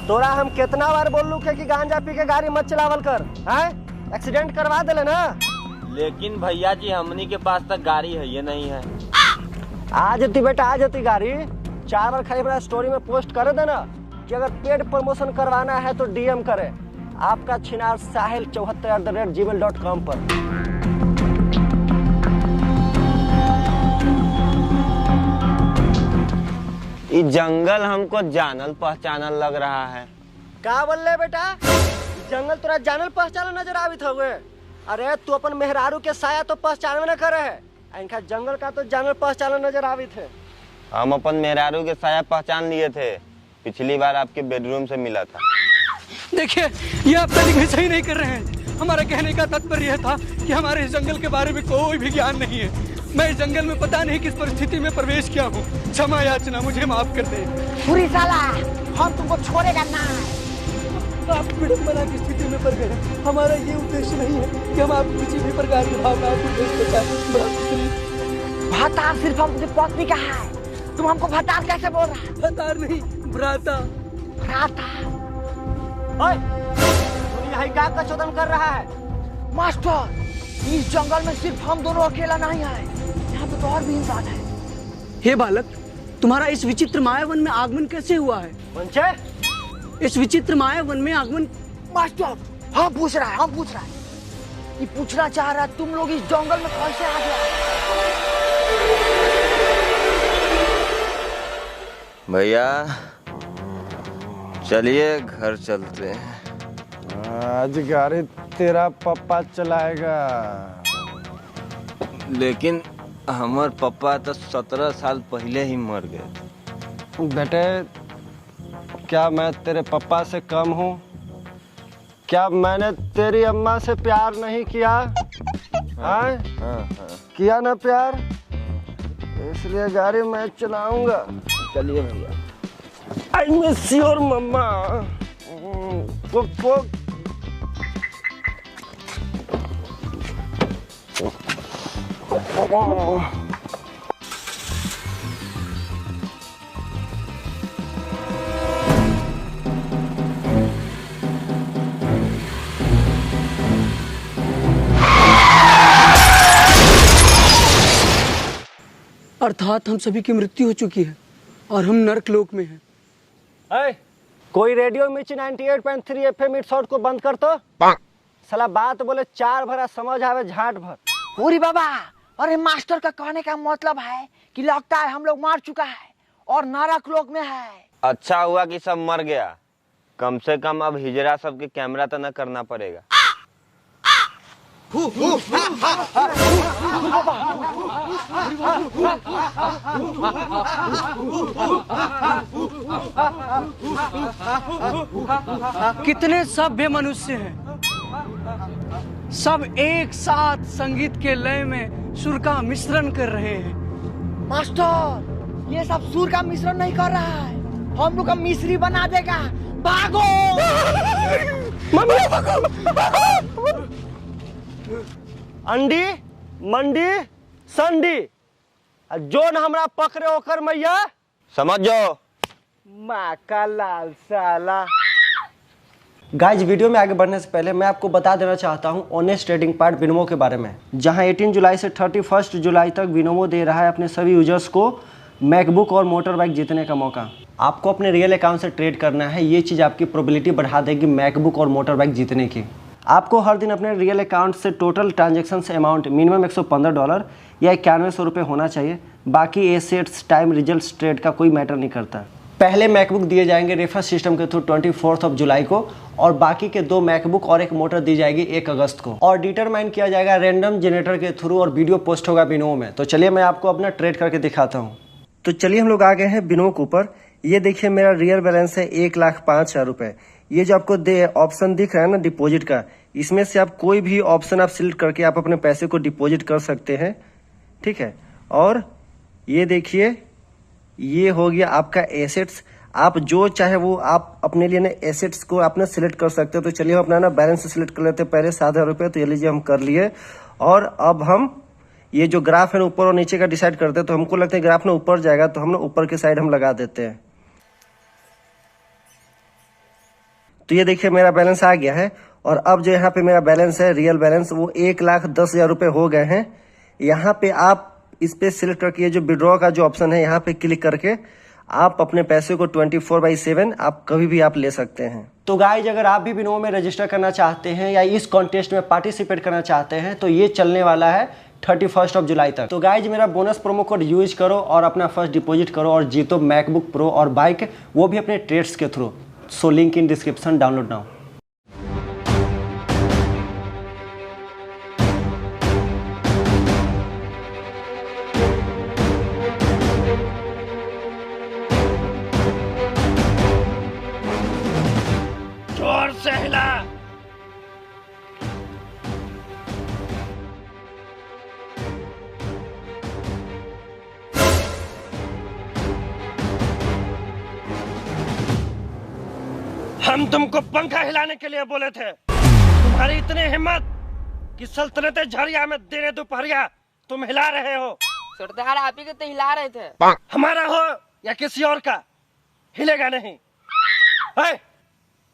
तोरा हम कितना बार बोल लू कि गांजा पी के गाड़ी मत चलावल कर, हैं? एक्सीडेंट करवा देले ना। लेकिन भैया जी हमनी के पास तक गाड़ी है ये नहीं है। आ जाती बेटा, आ जाती गाड़ी। 4 बार खाली बड़ा स्टोरी में पोस्ट कर देना कि अगर पेड प्रमोशन करवाना है तो डीएम करे आपका छिनार sahil74@gmail.com पर। ये जंगल हमको जानल पहचानल लग रहा है। का बोल ले बेटा? जंगल तोरा जानल पहचानल नजर आवित हुए? अरे तू अपन मेहरारू के साया तो पहचानवे न करे है, इनका जंगल का तो जानल पहचानल नजर आवित है। हम अपन मेहरारू के साया पहचान लिए थे, पिछली बार आपके बेडरूम से मिला था। देखिए ये आप तरीके सही नहीं कर रहे हैं। हमारा कहने का तात्पर्य यह था कि हमारे इस जंगल के बारे में कोई भी ज्ञान नहीं है। मैं इस जंगल में पता नहीं किस परिस्थिति में प्रवेश किया हूँ। क्षमा याचना, मुझे माफ कर दे। पूरी साला हम तुमको छोड़ेगा ना। आप विडंबना की स्थिति में पड़ गए। हमारा ये उद्देश्य नहीं है कि हम आपको किसी भी प्रकार की भावनाओं को व्यक्त करें। भतार सिर्फ हमसे पत्नी का है, तुम हमको भतार कैसे बोल रहा है? भतार नहीं, भ्राता। भ्राता? ओए, तू यहाँ क्या कचौदन कर रहा है? मास्टर, इस जंगल में सिर्फ हम दोनों अकेला नहीं है, यहाँ पे तो और भी इंसान है। हे बालक, तुम्हारा इस विचित्र मायावन में आगमन कैसे हुआ है? पंचे? इस विचित्र मायावन में आगमन? मास्टर, हम पूछ रहा है। ये पूछना चाह रहा है तुम लोग इस जंगल में कैसे आ गए? भैया चलिए घर चलते हैं। आज गाड़ी तेरा पप्पा चलाएगा। लेकिन हमार पापा तो 17 साल पहले ही मर गए। बेटे, क्या मैं तेरे पापा से कम हूँ? क्या मैंने तेरी अम्मा से प्यार नहीं किया? हाँ, किया ना प्यार? इसलिए गाड़ी मैं चलाऊंगा। चलिए भैया। आई मिस योर मम्मा। अर्थात हम सभी की मृत्यु हो चुकी है और हम नरक लोक में हैं। कोई रेडियो मिर्ची 98.3 FM शॉर्ट को बंद कर तो। साला बात बोले 4 भरा समझ आवे झाट भर। पूरी बाबा, अरे मास्टर का कहने का मतलब है कि लगता है हम लोग मार चुका है और नरक लोक में है। अच्छा हुआ कि सब मर गया, कम से कम अब हिजरा सबके कैमरा तो न करना पड़ेगा। कितने सभ्य मनुष्य हैं, सब एक साथ संगीत के लय में सुर का मिश्रण कर रहे हैं। मास्टर, ये सब सुर का मिश्रण नहीं कर रहा है, हम लोग का मिश्री बना देगा। भागो! अंडी मंडी संडी जोन हमरा पकड़े ओकर मैया समझ जाओ। माँ का लाल साला। गाइज वीडियो में आगे बढ़ने से पहले मैं आपको बता देना चाहता हूं ऑनेस्ट ट्रेडिंग पार्ट बिनोमो के बारे में, जहां 18 जुलाई से 31 जुलाई तक बिनोमो दे रहा है अपने सभी यूजर्स को मैकबुक और मोटर बाइक जीतने का मौका। आपको अपने रियल अकाउंट से ट्रेड करना है, ये चीज़ आपकी प्रोबेबिलिटी बढ़ा देगी मैकबुक और मोटर बाइक जीतने की। आपको हर दिन अपने रियल अकाउंट से टोटल ट्रांजेक्शन अमाउंट मिनिमम $115 या 9100 रुपये होना चाहिए। बाकी एसेट्स, टाइम, रिजल्ट्स, ट्रेड का कोई मैटर नहीं करता। पहले मैकबुक दिए जाएंगे रेफर सिस्टम के थ्रू 24 जुलाई को, और बाकी के 2 मैकबुक और 1 मोटर दी जाएगी 1 अगस्त को, और डिटरमाइन किया जाएगा रैंडम जनरेटर के थ्रू, और वीडियो पोस्ट होगा बिनोमो में। तो चलिए मैं आपको अपना ट्रेड करके दिखाता हूँ। तो चलिए हम लोग आ गए हैं बिनोमो के ऊपर। ये देखिए मेरा रियल बैलेंस है 1,05,000 रुपये। ये जो आपको ऑप्शन दिख रहा है ना डिपॉजिट का, इसमें से आप कोई भी ऑप्शन आप सिलेक्ट करके आप अपने पैसे को डिपॉजिट कर सकते हैं, ठीक है। और ये देखिए ये हो गया आपका एसेट्स। आप जो चाहे वो आप अपने लिए ना एसेट्स को आपने सिलेक्ट कर सकते हो। तो चलिए हम अपना ना बैलेंस सिलेक्ट कर लेते हैं पहले 7,000 रुपये। तो ये लीजिए हम कर लिए, और अब हम ये जो ग्राफ है ना ऊपर और नीचे का डिसाइड करते हैं। तो हमको लगता है ग्राफ ना ऊपर जाएगा, तो हम ना ऊपर के साइड हम लगा देते हैं। तो ये देखिए मेरा बैलेंस आ गया है, और अब जो यहाँ पे मेरा बैलेंस है रियल बैलेंस वो 1,10,000 रुपये हो गए हैं। यहाँ पे आप इस पे सिलेक्ट करके जो विड्रॉ का जो ऑप्शन है यहाँ पे क्लिक करके आप अपने पैसे को 24/7 आप कभी भी आप ले सकते हैं। तो गाइज अगर आप भी बिनोमो में रजिस्टर करना चाहते हैं या इस कॉन्टेस्ट में पार्टिसिपेट करना चाहते हैं तो ये चलने वाला है 31 जुलाई तक। तो गाइज मेरा बोनस प्रोमो कोड यूज करो और अपना फर्स्ट डिपॉजिट करो और जीतो मैकबुक प्रो और बाइक, वो भी अपने ट्रेड्स के through. So link in description, download now. जोर से हिला। हम तुमको पंखा हिलाने के लिए बोले थे। तुम्हारी इतनी हिम्मत कि सल्तनत झरिया में देने दोपहरिया तुम हिला रहे हो। सरदार आप ही के तो हिला रहे थे। हमारा हो या किसी और का, हिलेगा नहीं।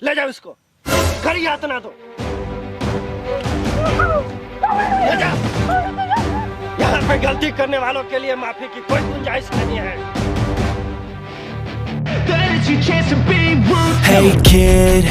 ले जाओ इसको, घर यातना दो। ले जाओ। यहाँ पे गलती करने वालों के लिए माफी की कोई गुंजाइश नहीं है। Hey kid,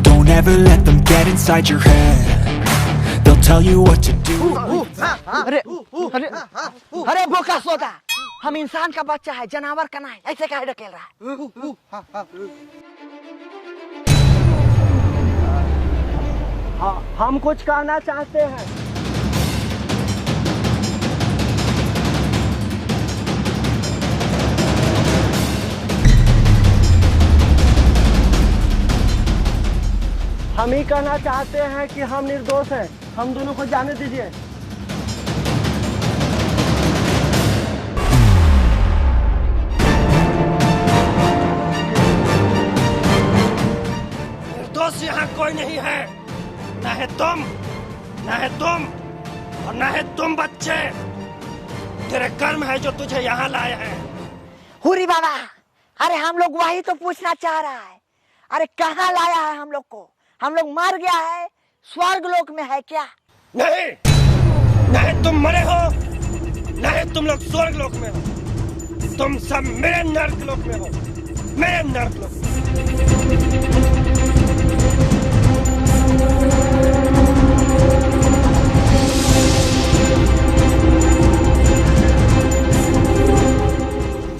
don't ever let them get inside your head. They'll tell you what to do. अरे अरे अरे बोका सोदा, हम इंसान का बच्चा है, जानवर का नहीं। ऐसे काहे ढकेल रहा है? हाँ, हम कुछ कहना चाहते हैं। हम ही कहना चाहते हैं कि हम निर्दोष हैं। हम दोनों को जाने दीजिए। निर्दोष यहाँ कोई नहीं है। ना है तुम, ना है तुम, और ना है तुम बच्चे। तेरे कर्म है जो तुझे यहाँ लाए हैं। हुरी बाबा, अरे हम लोग वही तो पूछना चाह रहा है। अरे कहाँ लाया है हम लोग को? हम लोग मर गया है, स्वर्ग लोक में है क्या? नहीं, नहीं तुम मरे हो, नहीं तुम लोग स्वर्ग लोक में हो। तुम सब मेरे नर्क लोक में हो, मेरे नर्क लोक में।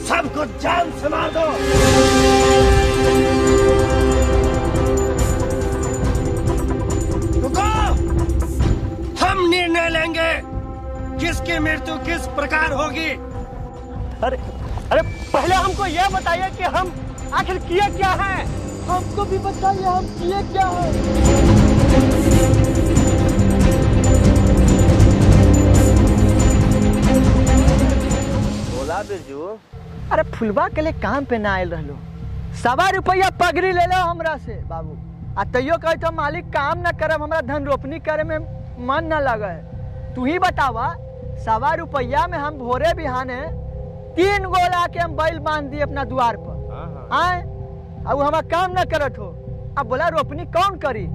सबको जान से मार दो। रुको, हम निर्णय लेंगे किसकी मृत्यु किस प्रकार होगी। अरे अरे पहले हमको यह बताइए कि हम आखिर किए क्या है। हमको भी बताइए हम किए क्या है। बोला बिरजू। अरे फुलवा के लिए काम पे ना आयल रहलो। 1.25 रुपया पगड़ी ले लो हमरा से बाबू। आ तैयो कहे तो मालिक काम न करब, हमरा धन रोपनी करे में मन न लगे। तू ही बतावा, 1.25 रुपया में हम भोरे बिहाने 3 गोला के हम बैल बांध दिए अपना द्वार पर। आए अब हमारा काम न करत हो। अब बोला रोपनी कौन करी?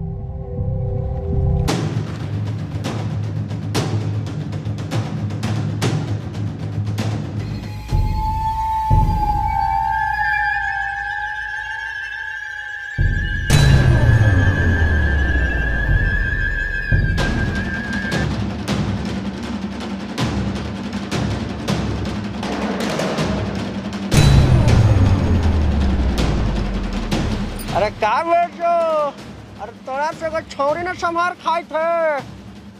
अरे का बेटो, अरे तोरा से को छोरी न संभार खाई थे।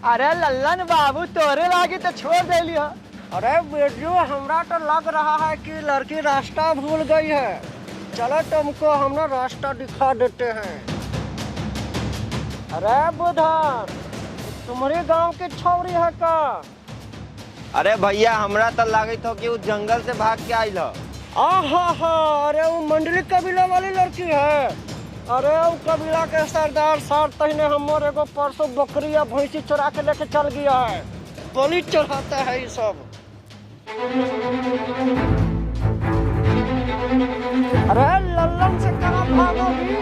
अरे लल्लन बाबू तोरे लागी तो छोड़ देली हो। अरे बेटियो, हमरा तो लग रहा है कि लड़की रास्ता भूल गई है। चलो तुमको हम ना रास्ता दिखा देते हैं। अरे बुधन, तुम्हारे गांव की छोरी है का? अरे भैया हमरा तो लागत हो कि वो जंगल से भाग के आइल ह। आहा, अरे वो मंडली कबीला वाली लड़की है। अरे वो कबीला के सरदार सार तहने हमर एगो परसों बकरी या भैंसी चुरा के लेके चल गया है। बलि चढ़ाता है ये सब। अरे लल्लन से कहाँ भागोगी?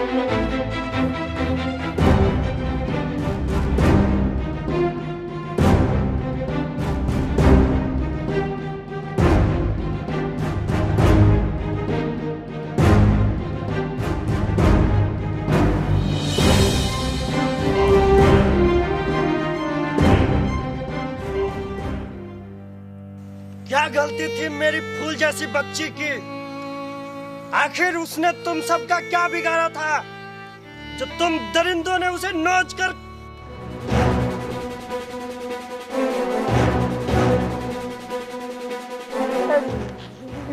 क्या गलती थी मेरी फूल जैसी बच्ची की? आखिर उसने तुम सबका क्या बिगाड़ा था जो तुम दरिंदों ने उसे नोच कर।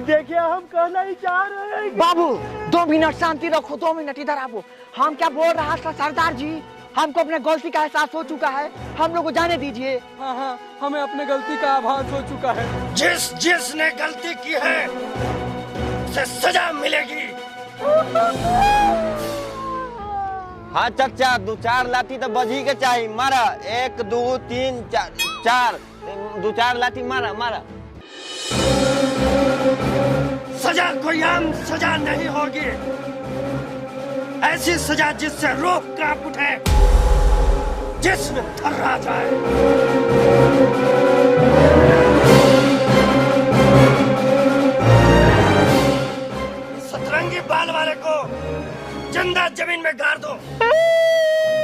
देखिए हम कहना ही चाह रहे हैं। बाबू 2 मिनट शांति रखो, 2 मिनट इधर आओ। हम क्या बोल रहा था सरदार जी, हमको अपने गलती का एहसास हो चुका है, हम लोग को जाने दीजिए। हाँ हाँ, हमें अपने गलती का आभास हो चुका है। जिसने गलती की है उसे सजा मिलेगी। हाँ चचा, 2-4 लाठी तो बजी के चाहिए। मारा 1 2 3 4 2-4 लाठी मारा मारा। सजा कोई आम सजा नहीं होगी। ऐसी सजा जिससे रूह कांप उठे, जिस्म थर्रा जाए। सतरंगी बाल वाले को जिंदा जमीन में गाड़ दो।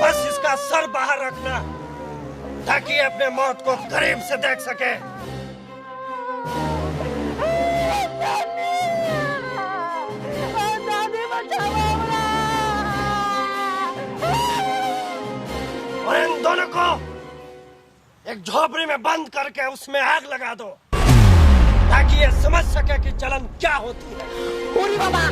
बस इसका सर बाहर रखना ताकि अपने मौत को करीब से देख सके। और इन दोनों को एक झोपड़ी में बंद करके उसमें आग लगा दो ताकि ये समझ सके कि जलन क्या होती है। उरी बाबा,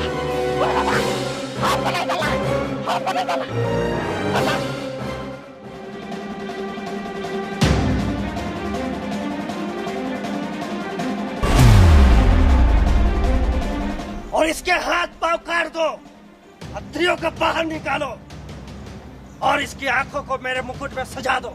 और इसके हाथ पांव काट दो, हथेलियों को बाहर निकालो और इसकी आंखों को मेरे मुकुट में सजा दो।